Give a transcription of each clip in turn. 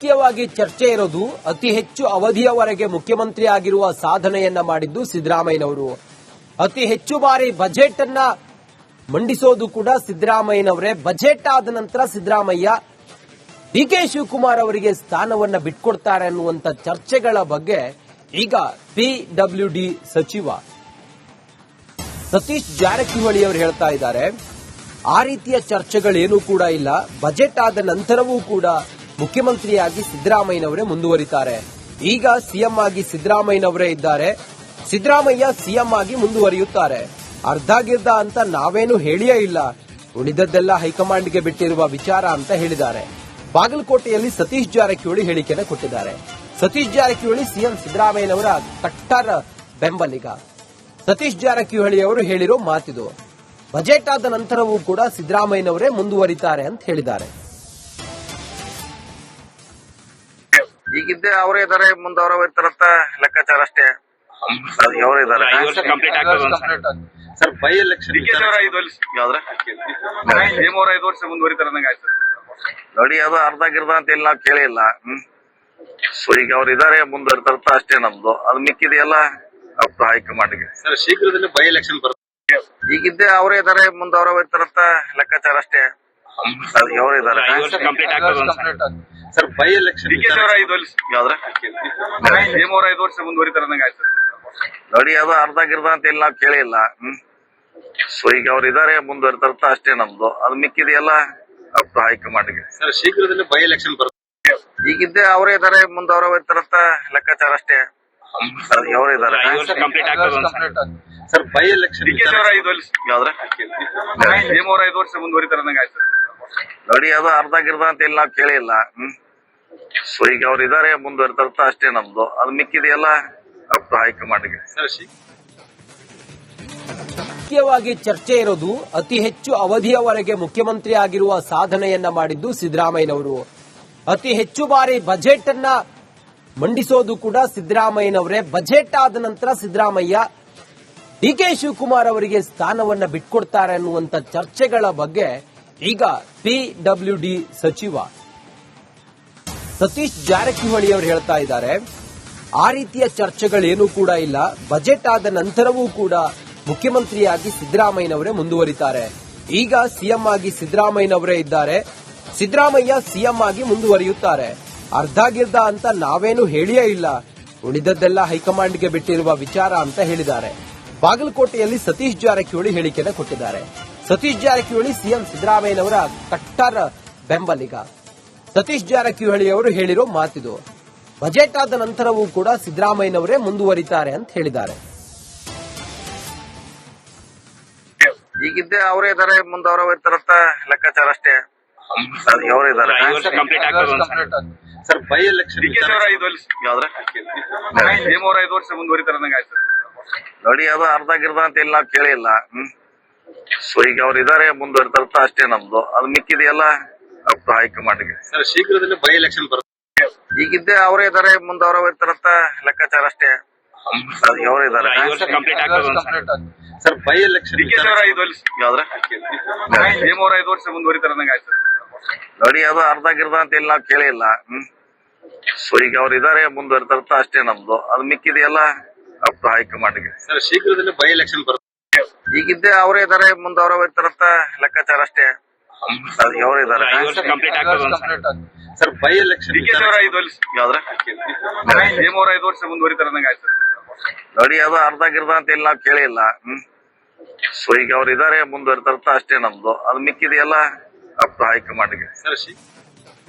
ಮುಖ್ಯವಾಗಿ ಚರ್ಚೆ ಇರೋದು ಅತಿ ಹೆಚ್ಚು ಅವಧಿಯವರೆಗೆ ಮುಖ್ಯಮಂತ್ರಿ ಆಗಿರುವ ಸಾಧನೆಯನ್ನ ಮಾಡಿದ್ದು ಸಿದ್ದರಾಮಯ್ಯನವರು. ಅತಿ ಹೆಚ್ಚು ಬಾರಿ ಬಜೆಟ್ ಅನ್ನ ಮಂಡಿಸೋದು ಕೂಡ ಸಿದ್ದರಾಮಯ್ಯನವರೇ. ಬಜೆಟ್ ಆದ ನಂತರ ಸಿದ್ದರಾಮಯ್ಯ ಡಿಕೆ ಶಿವಕುಮಾರ್ ಅವರಿಗೆ ಸ್ಥಾನವನ್ನ ಬಿಟ್ಕೊಡ್ತಾರೆ ಅನ್ನುವಂತ ಚರ್ಚೆಗಳ ಬಗ್ಗೆ ಈಗ ಪಿಡಬ್ಲ್ಯೂಡಿ ಸಚಿವ ಸತೀಶ್ ಜಾರಕಿಹೊಳಿ ಅವರು ಹೇಳ್ತಾ ಇದ್ದಾರೆ, ಆ ರೀತಿಯ ಚರ್ಚೆಗಳೇನೂ ಕೂಡ ಇಲ್ಲ. ಬಜೆಟ್ ಆದ ನಂತರವೂ ಕೂಡ ಮುಖ್ಯಮಂತ್ರಿಯಾಗಿ ಸಿದ್ದರಾಮಯ್ಯನವರೇ ಮುಂದುವರಿತಾರೆ. ಈಗ ಸಿಎಂ ಆಗಿ ಸಿದ್ದರಾಮಯ್ಯನವರೇ ಇದ್ದಾರೆ. ಸಿದ್ದರಾಮಯ್ಯ ಸಿಎಂ ಆಗಿ ಮುಂದುವರಿಯುತ್ತಾರೆ. ಅರ್ಧಗಿರ್ಧ ಅಂತ ನಾವೇನು ಹೇಳಿಯೇ ಇಲ್ಲ, ಉಳಿದದ್ದೆಲ್ಲ ಹೈಕಮಾಂಡ್ಗೆ ಬಿಟ್ಟಿರುವ ವಿಚಾರ ಅಂತ ಹೇಳಿದ್ದಾರೆ. ಬಾಗಲಕೋಟೆಯಲ್ಲಿ ಸತೀಶ್ ಜಾರಕಿಹೊಳಿ ಹೇಳಿಕೆಯನ್ನು ಕೊಟ್ಟಿದ್ದಾರೆ. ಸತೀಶ್ ಜಾರಕಿಹೊಳಿ ಸಿಎಂ ಸಿದ್ದರಾಮಯ್ಯನವರ ಕಟ್ಟರ್ ಬೆಂಬಲಿಗ. ಸತೀಶ್ ಜಾರಕಿಹೊಳಿ ಅವರು ಹೇಳಿರೋ ಮಾತಿದು. ಬಜೆಟ್ ಆದ ನಂತರವೂ ಕೂಡ ಸಿದ್ದರಾಮಯ್ಯನವರೇ ಮುಂದುವರಿತಾರೆ ಅಂತ ಹೇಳಿದ್ದಾರೆ. ಈಗಿದ್ದೆ ಅವರೇ ಇದಾರೆ, ಮುಂದೆ ಅವರೇ ಇರ್ತಾರಂತ ಲೆಕ್ಕಾಚಾರ ಅಷ್ಟೇ. ಅವರೇ ಇದಾರೆ ಸರ್. ಬೈ ಎಲೆಕ್ಷನ್ 5 ವರ್ಷ ಮುಂದುವರಿತಾರೆ ನಂಗಾಯ್ತು ನೋಡಿ. ಅದು ಅರ್ಧಗಿರ್ಧ ಅಂತ ಇಲ್ಲಿ ನಾವು ಕೇಳಿಲ್ಲ. ಸೊ ಈಗ ಅವ್ರು ಇದಾರೆ, ಮುಂದುವರಿತಾರಂತ ಅಷ್ಟೇ ನಮ್ದು. ಅದು ಮಿಕ್ಕಿದೆಯಲ್ಲ ಅಪ್ ಹೈಕಮಾಂಡ್ಗೆ. ಸರ್, ಶೀಘ್ರದಲ್ಲೇ ಬೈ ಎಲೆಕ್ಷನ್ ಬರುತ್ತೆ. ಈಗಿದ್ದೆ ಅವರೇ ಇದಾರೆ, ಮುಂದೆ ಅವರೇ ಇರ್ತಾರಂತ ಲೆಕ್ಕಾಚಾರ ಅಷ್ಟೇ. ಅವರೇ ಇದಾರೆ ಸರ್. ಬೈ ಎಲೆಕ್ಷನ್ 5 ವರ್ಷ ಮುಂದುವರಿತಾರೆ ನಂಗಾಯ್ತು ನೋಡಿ. ಅದು ಅರ್ಧಗಿರ್ಧ ಅಂತ ಇಲ್ಲಿ ನಾವು ಕೇಳಿಲ್ಲ. ಸೊ ಈಗ ಅವ್ರು ಇದಾರೆ, ಮುಂದುವರಿತಾರಂತ ಅಷ್ಟೇ ನಮ್ದು. ಅದು ಮಿಕ್ಕಿದೆಯಲ್ಲ ಅಪ್ ಹೈಕಮಾಂಡ್ಗೆ. ಸರ್, ಶೀಘ್ರದಲ್ಲೇ ಬೈ ಎಲೆಕ್ಷನ್ ಬರುತ್ತೆ. ಈಗಿದ್ದೆ ಅವರೇ ಇದಾರೆ, ಮುಂದೆ ಅವರೇ ಇರ್ತಾರಂತ ಲೆಕ್ಕಾಚಾರ ಅಷ್ಟೇ. ಅವರೇ ಇದಾರೆ ಸರ್. ಬೈ ಎಲೆಕ್ಷನ್ 5 ವರ್ಷ ಮುಂದುವರಿತಾರೆ ನಂಗಾಯ್ತು ನೋಡಿ. ಅದು ಅರ್ಧಗಿರ್ಧ ಅಂತ ಇಲ್ಲಿ ನಾವು ಕೇಳಿಲ್ಲ. ಸೊ ಈಗ ಅವ್ರು ಇದಾರೆ, ಮುಂದುವರಿತಾರಂತ ಅಷ್ಟೇ ನಮ್ದು. ಅದು ಮಿಕ್ಕಿದೆಯಲ್ಲ ಅಪ್ ಹೈಕಮಾಂಡ್ಗೆ. ಮುಖ್ಯವಾಗಿ ಚರ್ಚೆ ಇರೋದು ಅತಿ ಹೆಚ್ಚು ಅವಧಿಯವರೆಗೆ ಮುಖ್ಯಮಂತ್ರಿ ಆಗಿರುವ ಸಾಧನೆಯನ್ನ ಮಾಡಿದ್ದು ಸಿದ್ದರಾಮಯ್ಯನವರು. ಅತಿ ಹೆಚ್ಚು ಬಾರಿ ಬಜೆಟ್ ಅನ್ನ ಮಂಡಿಸೋದು ಕೂಡ ಸಿದ್ದರಾಮಯ್ಯನವರೇ. ಬಜೆಟ್ ಆದ ನಂತರ ಸಿದ್ದರಾಮಯ್ಯ ಡಿಕೆ ಶಿವಕುಮಾರ್ ಅವರಿಗೆ ಸ್ಥಾನವನ್ನ ಬಿಟ್ಕೊಡ್ತಾರೆ ಅನ್ನುವಂತ ಚರ್ಚೆಗಳ ಬಗ್ಗೆ ಈಗ ಪಿಡಬ್ಲ್ಯೂಡಿ ಸಚಿವ ಸತೀಶ್ ಜಾರಕಿಹೊಳಿ ಅವರು ಹೇಳ್ತಾ ಇದ್ದಾರೆ, ಆ ರೀತಿಯ ಚರ್ಚೆಗಳೇನೂ ಕೂಡ ಇಲ್ಲ. ಬಜೆಟ್ ಆದ ನಂತರವೂ ಕೂಡ ಮುಖ್ಯಮಂತ್ರಿಯಾಗಿ ಸಿದ್ದರಾಮಯ್ಯನವರೇ ಮುಂದುವರಿತಾರೆ. ಈಗ ಸಿಎಂ ಆಗಿ ಸಿದ್ದರಾಮಯ್ಯನವರೇ ಇದ್ದಾರೆ. ಸಿದ್ದರಾಮಯ್ಯ ಸಿಎಂ ಆಗಿ ಮುಂದುವರಿಯುತ್ತಾರೆ. ಅರ್ಧಗಿರ್ಧ ಅಂತ ನಾವೇನು ಹೇಳಿಯೇ ಇಲ್ಲ, ಉಳಿದದ್ದೆಲ್ಲ ಹೈಕಮಾಂಡ್ಗೆ ಬಿಟ್ಟಿರುವ ವಿಚಾರ ಅಂತ ಹೇಳಿದ್ದಾರೆ. ಬಾಗಲಕೋಟೆಯಲ್ಲಿ ಸತೀಶ್ ಜಾರಕಿಹೊಳಿ ಹೇಳಿಕೆಯನ್ನು ಕೊಟ್ಟಿದ್ದಾರೆ. ಸತೀಶ್ ಜಾರಕಿಹೊಳಿ ಸಿಎಂ ಸಿದ್ದರಾಮಯ್ಯನವರ ಕಟ್ಟರ್ ಬೆಂಬಲಿಗ. ಸತೀಶ್ ಜಾರಕಿಹೊಳಿ ಅವರು ಹೇಳಿರೋ ಮಾತಿದು. ಬಜೆಟ್ ಆದ ನಂತರವೂ ಕೂಡ ಸಿದ್ದರಾಮಯ್ಯನವರೇ ಮುಂದುವರಿತಾರೆ ಅಂತ ಹೇಳಿದ್ದಾರೆ. ಈಗಿದ್ದೆ ಅವರೇ ಇದಾರೆ, ಮುಂದೆ ಅವರೇ ಇರ್ತಾರಂತ ಲೆಕ್ಕಾಚಾರ ಅಷ್ಟೇ. ಅವರೇ ಇದಾರೆ ಸರ್. ಬೈ ಎಲೆಕ್ಷನ್ 5 ವರ್ಷ ಮುಂದುವರಿತಾರೆ ನಂಗಾಯ್ತು ನೋಡಿ. ಅದು ಅರ್ಧಗಿರ್ಧ ಅಂತ ಇಲ್ಲಿ ನಾವು ಕೇಳಿಲ್ಲ. ಸೊ ಈಗ ಅವ್ರು ಇದಾರೆ, ಮುಂದುವರಿತಾರಂತ ಅಷ್ಟೇ ನಮ್ದು. ಅದು ಮಿಕ್ಕಿದೆಯಲ್ಲ ಅಪ್ ಹೈಕಮಾಂಡ್ಗೆ. ಸರ್, ಶೀಘ್ರದಲ್ಲೇ ಬೈ ಎಲೆಕ್ಷನ್ ಬರುತ್ತೆ. ಈಗಿದ್ದೆ ಅವರೇ ಇದಾರೆ, ಮುಂದೆ ಅವರೇ ಇರ್ತಾರಂತ ಲೆಕ್ಕಾಚಾರ ಅಷ್ಟೇ. ಅವರೇ ಇದಾರೆ ಸರ್. ಬೈ ಎಲೆಕ್ಷನ್ 5 ವರ್ಷ ಮುಂದುವರಿತಾರೆ ನಂಗಾಯ್ತು ನೋಡಿ. ಅದು ಅರ್ಧಗಿರ್ಧ ಅಂತ ಇಲ್ಲಿ ನಾವು ಕೇಳಿಲ್ಲ. ಸೊ ಈಗ ಅವ್ರು ಇದಾರೆ, ಮುಂದುವರಿತಾರಂತ ಅಷ್ಟೇ ನಮ್ದು. ಅದು ಮಿಕ್ಕಿದೆಯಲ್ಲ ಅಪ್ ಹೈಕಮಾಂಡ್ಗೆ. ಸರ್, ಶೀಘ್ರದಲ್ಲೇ ಬೈ ಎಲೆಕ್ಷನ್ ಬರುತ್ತೆ. ಈಗಿದ್ದೆ ಅವರೇ ಇದಾರೆ, ಮುಂದೆ ಅವರೇ ಇರ್ತಾರಂತ ಲೆಕ್ಕಾಚಾರ ಅಷ್ಟೇ. ಅವರೇ ಇದಾರೆ ಸರ್. ಬೈ ಎಲೆಕ್ಷನ್ 5 ವರ್ಷ ಮುಂದುವರಿತಾರೆ ನಂಗಾಯ್ತು ನೋಡಿ. ಅದು ಅರ್ಧಗಿರ್ಧ ಅಂತ ಇಲ್ಲಿ ನಾವು ಕೇಳಿಲ್ಲ. ಸೊ ಈಗ ಅವ್ರು ಇದಾರೆ, ಮುಂದುವರಿತಾರಂತ ಅಷ್ಟೇ ನಮ್ದು. ಅದು ಮಿಕ್ಕಿದೆಯಲ್ಲ ಅಪ್ ಹೈಕಮಾಂಡ್ಗೆ.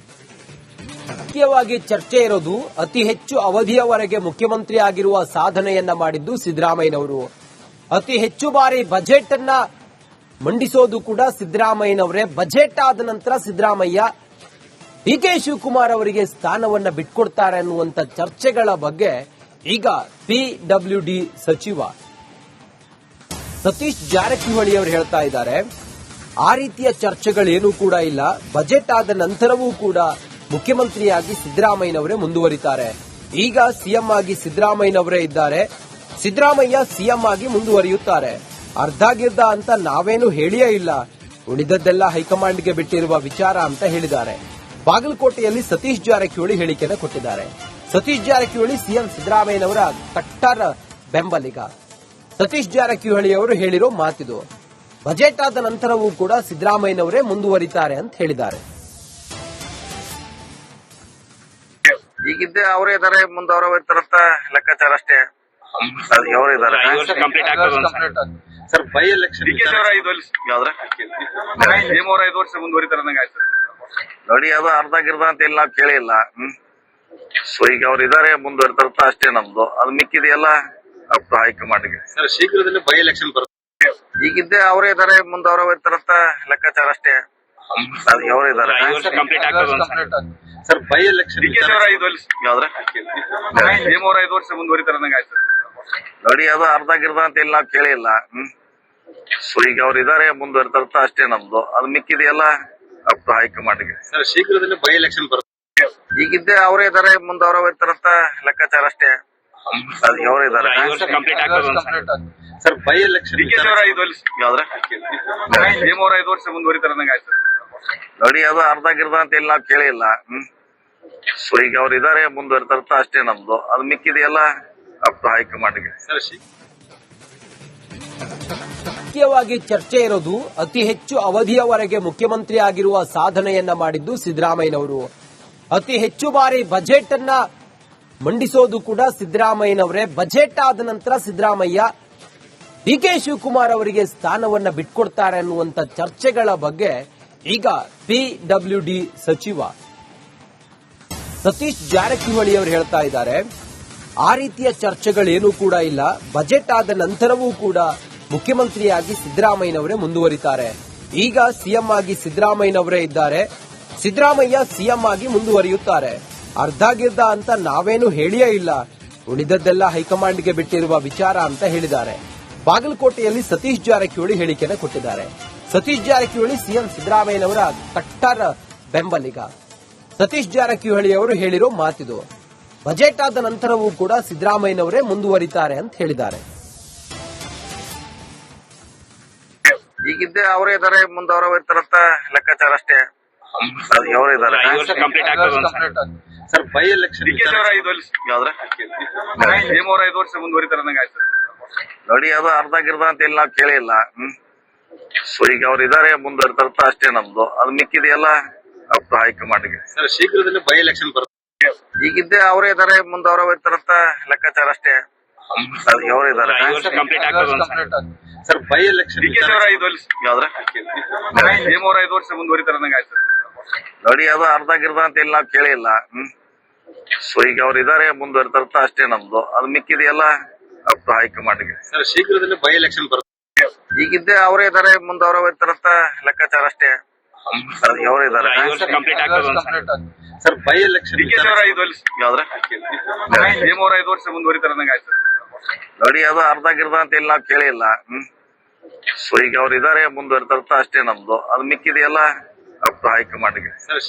ಮುಖ್ಯವಾಗಿ ಚರ್ಚೆ ಇರೋದು ಅತಿ ಹೆಚ್ಚು ಅವಧಿಯವರೆಗೆ ಮುಖ್ಯಮಂತ್ರಿ ಆಗಿರುವ ಸಾಧನೆಯನ್ನ ಮಾಡಿದ್ದು ಸಿದ್ದರಾಮಯ್ಯನವರು. ಅತಿ ಹೆಚ್ಚು ಬಾರಿ ಬಜೆಟ್ ಅನ್ನ ಮಂಡಿಸೋದು ಕೂಡ ಸಿದ್ದರಾಮಯ್ಯನವರೇ. ಬಜೆಟ್ ಆದ ನಂತರ ಸಿದ್ದರಾಮಯ್ಯ ಡಿಕೆ ಶಿವಕುಮಾರ್ ಅವರಿಗೆ ಸ್ಥಾನವನ್ನ ಬಿಟ್ಕೊಡ್ತಾರೆ ಅನ್ನುವಂತ ಚರ್ಚೆಗಳ ಬಗ್ಗೆ ಈಗ ಪಿಡಬ್ಲ್ಯೂಡಿ ಸಚಿವ ಸತೀಶ್ ಜಾರಕಿಹೊಳಿ ಅವರು ಹೇಳ್ತಾ ಇದ್ದಾರೆ, ಆ ರೀತಿಯ ಚರ್ಚೆಗಳೇನೂ ಕೂಡ ಇಲ್ಲ. ಬಜೆಟ್ ಆದ ನಂತರವೂ ಕೂಡ ಮುಖ್ಯಮಂತ್ರಿಯಾಗಿ ಸಿದ್ದರಾಮಯ್ಯನವರೇ ಮುಂದುವರಿತಾರೆ. ಈಗ ಸಿಎಂ ಆಗಿ ಸಿದ್ದರಾಮಯ್ಯನವರೇ ಇದ್ದಾರೆ. ಸಿದ್ದರಾಮಯ್ಯ ಸಿಎಂ ಆಗಿ ಮುಂದುವರಿಯುತ್ತಾರೆ. ಅರ್ಧಗಿರ್ಧ ಅಂತ ನಾವೇನು ಹೇಳಿಯೇ ಇಲ್ಲ, ಉಳಿದದ್ದೆಲ್ಲ ಹೈಕಮಾಂಡ್ಗೆ ಬಿಟ್ಟಿರುವ ವಿಚಾರ ಅಂತ ಹೇಳಿದ್ದಾರೆ. ಬಾಗಲಕೋಟೆಯಲ್ಲಿ ಸತೀಶ್ ಜಾರಕಿಹೊಳಿ ಹೇಳಿಕೆಯನ್ನು ಕೊಟ್ಟಿದ್ದಾರೆ. ಸತೀಶ್ ಜಾರಕಿಹೊಳಿ ಸಿಎಂ ಸಿದ್ದರಾಮಯ್ಯನವರ ಕಟ್ಟರ್ ಬೆಂಬಲಿಗ. ಸತೀಶ್ ಜಾರಕಿಹೊಳಿ ಅವರು ಹೇಳಿರೋ ಮಾತಿದು. ಬಜೆಟ್ ಆದ ನಂತರವೂ ಕೂಡ ಸಿದ್ದರಾಮಯ್ಯನವರೇ ಮುಂದುವರಿತಾರೆ ಅಂತ ಹೇಳಿದ್ದಾರೆ. ಈಗಿದ್ದೆ ಅವರೇ ಇದಾರೆ, ಮುಂದೆ ಅವರೇ ಹೋಗ್ತಾರಂತ ಲೆಕ್ಕಾಚಾರ ಅಷ್ಟೇ. ಅದು ಅವರೇ ಇದಾರೆ. ಸರ್ ಬೈ ಎಲೆಕ್ಷನ್ ಯಾವ್ದ್ರ ಅವ್ರ 5 ವರ್ಷ ಮುಂದುವರಿತಾರೆ ಆಯ್ತು. ನೋಡಿ, ಅದು ಅರ್ಧ ಗಿರ್ದ ಅಂತ ಇಲ್ಲಿ ನಾವು ಕೇಳಿಲ್ಲ. ಸೊ ಈಗ ಅವ್ರು ಇದಾರೆ, ಮುಂದುವರಿತಾರಂತ ಅಷ್ಟೇ ನಮ್ದು. ಅದು ಮಿಕ್ಕಿದೆಯಲ್ಲ ಅಪ್ ಟು ಹೈಕಮಾಂಡ್ಗೆ. ಸರ್ ಶೀಘ್ರದಲ್ಲೇ ಬೈ ಎಲೆಕ್ಷನ್ ಬರುತ್ತೆ. ಈಗಿದ್ದೆ ಅವರೇ ಇದಾರೆ, ಮುಂದೆ ಅವರೇ ಹೋಗ್ತಾರಂತ ಲೆಕ್ಕಾಚಾರ ಅಷ್ಟೇ. ಅದು ಅವರೇ ಇದಾರೆ. ಸರ್ ಬೈ ಎಲೆಕ್ಷನ್ ಯಾವ್ದ್ರ ಅವ್ರ 5 ವರ್ಷ ಮುಂದುವರಿತಾರೆ ಆಯ್ತು. ನೋಡಿ, ಅದು ಅರ್ಧ ಗಿರ್ದ ಅಂತ ಇಲ್ಲಿ ನಾವು ಕೇಳಿಲ್ಲ. ಸೊ ಈಗ ಅವ್ರು ಇದಾರೆ, ಮುಂದುವರಿತಾರಂತ ಅಷ್ಟೇ ನಮ್ದು. ಅದು ಮಿಕ್ಕಿದೆಯಲ್ಲ ಅಪ್ ಟು ಹೈಕಮಾಂಡ್ಗೆ. ಸರ್ ಶೀಘ್ರದಲ್ಲೇ ಬೈ ಎಲೆಕ್ಷನ್ ಬರುತ್ತೆ. ಈಗಿದ್ದೆ ಅವರೇ ಇದಾರೆ, ಮುಂದೆ ಅವರೇ ಹೋಗ್ತಾರಂತ ಲೆಕ್ಕಾಚಾರ ಅಷ್ಟೇ. ಅದು ಅವರೇ ಇದಾರೆ. ಸರ್ ಬೈ ಎಲೆಕ್ಷನ್ ಯಾವ್ದ್ರ ಅವ್ರ 5 ವರ್ಷ ಮುಂದುವರಿತಾರೆ ಆಯ್ತು. ನೋಡಿ, ಅದು ಅರ್ಧ ಗಿರ್ದ ಅಂತ ಇಲ್ಲಿ ನಾವು ಕೇಳಿಲ್ಲ. ಸೊ ಈಗ ಅವ್ರು ಇದಾರೆ, ಮುಂದುವರಿತಾರಂತ ಅಷ್ಟೇ ನಮ್ದು. ಅದು ಮಿಕ್ಕಿದೆಯಲ್ಲ ಅಪ್ ಟು ಹೈಕಮಾಂಡ್ಗೆ. ಸರ್ ಮುಖ್ಯವಾಗಿ ಚರ್ಚೆ ಇರೋದು ಅತಿ ಹೆಚ್ಚು ಅವಧಿಯವರೆಗೆ ಮುಖ್ಯಮಂತ್ರಿ ಆಗಿರುವ ಸಾಧನೆಯನ್ನ ಮಾಡಿದ್ದು ಸಿದ್ದರಾಮಯ್ಯನವರು. ಅತಿ ಹೆಚ್ಚು ಬಾರಿ ಬಜೆಟ್ ಅನ್ನ ಮಂಡಿಸೋದು ಕೂಡ ಸಿದ್ದರಾಮಯ್ಯನವರೇ. ಬಜೆಟ್ ಆದ ನಂತರ ಸಿದ್ದರಾಮಯ್ಯ ಡಿಕೆ ಶಿವಕುಮಾರ್ ಅವರಿಗೆ ಸ್ಥಾನವನ್ನ ಬಿಟ್ಕೊಡ್ತಾರೆ ಅನ್ನುವಂತ ಚರ್ಚೆಗಳ ಬಗ್ಗೆ ಈಗ ಪಿಡಬ್ಲ್ಯೂಡಿ ಸಚಿವ ಸತೀಶ್ ಜಾರಕಿಹೊಳಿ ಅವರು ಹೇಳ್ತಾ ಇದ್ದಾರೆ, ಆ ರೀತಿಯ ಚರ್ಚೆಗಳೇನೂ ಕೂಡ ಇಲ್ಲ. ಬಜೆಟ್ ಆದ ನಂತರವೂ ಕೂಡ ಮುಖ್ಯಮಂತ್ರಿಯಾಗಿ ಸಿದ್ದರಾಮಯ್ಯನವರೇ ಮುಂದುವರಿತಾರೆ. ಈಗ ಸಿಎಂ ಆಗಿ ಸಿದ್ದರಾಮಯ್ಯನವರೇ ಇದ್ದಾರೆ. ಸಿದ್ದರಾಮಯ್ಯ ಸಿಎಂ ಆಗಿ ಮುಂದುವರಿಯುತ್ತಾರೆ. ಅರ್ಧಗಿರ್ಧ ಅಂತ ನಾವೇನು ಹೇಳಿಯೇ ಇಲ್ಲ, ಉಳಿದದ್ದೆಲ್ಲ ಹೈಕಮಾಂಡ್ಗೆ ಬಿಟ್ಟಿರುವ ವಿಚಾರ ಅಂತ ಹೇಳಿದ್ದಾರೆ. ಬಾಗಲಕೋಟೆಯಲ್ಲಿ ಸತೀಶ್ ಜಾರಕಿಹೊಳಿ ಹೇಳಿಕೆಯನ್ನು ಕೊಟ್ಟಿದ್ದಾರೆ. ಸತೀಶ್ ಜಾರಕಿಹೊಳಿ ಸಿಎಂ ಸಿದ್ದರಾಮಯ್ಯನವರ ಕಟ್ಟರ್ ಬೆಂಬಲಿಗ. ಸತೀಶ್ ಜಾರಕಿಹೊಳಿ ಅವರು ಹೇಳಿರೋ ಮಾತಿದು. ಬಜೆಟ್ ಆದ ನಂತರವೂ ಕೂಡ ಸಿದ್ದರಾಮಯ್ಯನವರೇ ಮುಂದುವರಿತಾರೆ ಅಂತ ಹೇಳಿದ್ದಾರೆ. ಈಗಿದ್ದೆ ಅವರೇ ಇದಾರೆ, ಮುಂದೆ ಅವರೇ ಹೋಗ್ತಾರಂತ ಲೆಕ್ಕಾಚಾರ ಅಷ್ಟೇ. ಅದು ಅವರೇ ಇದಾರೆ. ಸರ್ ಬೈ ಎಲೆಕ್ಷನ್ ಯಾವ್ದ್ರ ಅವ್ರ 5 ವರ್ಷ ಮುಂದುವರಿತಾರೆ ಆಯ್ತು. ನೋಡಿ, ಅದು ಅರ್ಧ ಗಿರ್ದ ಅಂತ ಇಲ್ಲಿ ನಾವು ಕೇಳಿಲ್ಲ. ಸೊ ಈಗ ಅವ್ರು ಇದಾರೆ, ಮುಂದುವರಿತಾರಂತ ಅಷ್ಟೇ ನಮ್ದು. ಅದು ಮಿಕ್ಕಿದೆಯಲ್ಲ ಅಪ್ ಟು ಹೈಕಮಾಂಡ್ಗೆ. ಸರ್ ಶೀಘ್ರದಲ್ಲೇ ಬೈ ಎಲೆಕ್ಷನ್ ಬರುತ್ತೆ. ಈಗಿದ್ದೆ ಅವರೇ ಇದಾರೆ, ಮುಂದೆ ಅವರೇ ಹೋಗ್ತಾರಂತ ಲೆಕ್ಕಾಚಾರ ಅಷ್ಟೇ. ಅದು ಅವರೇ ಇದಾರೆ. ಸರ್ ಬೈ ಎಲೆಕ್ಷನ್ ಯಾವ್ದ್ರ ಅವ್ರ 5 ವರ್ಷ ಮುಂದುವರಿತಾರೆ ಆಯ್ತು. ನೋಡಿ, ಅದು ಅರ್ಧ ಗಿರ್ದ ಅಂತ ಇಲ್ಲಿ ನಾವು ಕೇಳಿಲ್ಲ. ಸೊ ಈಗ ಅವ್ರು ಇದಾರೆ, ಮುಂದುವರಿತಾರಂತ ಅಷ್ಟೇ ನಮ್ದು. ಅದು ಮಿಕ್ಕಿದೆಯಲ್ಲ ಅಪ್ ಟು ಹೈಕಮಾಂಡ್ಗೆ. ಸರ್ ಶೀಘ್ರದಲ್ಲೇ ಬೈ ಎಲೆಕ್ಷನ್ ಬರುತ್ತೆ. ಈಗಿದ್ದೆ ಅವರೇ ಇದಾರೆ, ಮುಂದೆ ಅವರೇ ಹೋಗ್ತಾರಂತ ಲೆಕ್ಕಾಚಾರ ಅಷ್ಟೇ. ಅದು ಅವರೇ ಇದಾರೆ. ಸರ್ ಬೈ ಎಲೆಕ್ಷನ್ ಯಾವ್ದ್ರ ಅವ್ರ 5 ವರ್ಷ ಮುಂದುವರಿತಾರೆ ಆಯ್ತು. ನೋಡಿ, ಅದು ಅರ್ಧ ಗಿರ್ದ ಅಂತ ಇಲ್ಲಿ ನಾವು ಕೇಳಿಲ್ಲ. ಸೊ ಈಗ ಅವ್ರು ಇದಾರೆ, ಮುಂದುವರಿತಾರಂತ ಅಷ್ಟೇ ನಮ್ದು. ಅದು ಮಿಕ್ಕಿದೆಯಲ್ಲ ಅಪ್ ಟು ಹೈಕಮಾಂಡ್ಗೆ. ಸರ್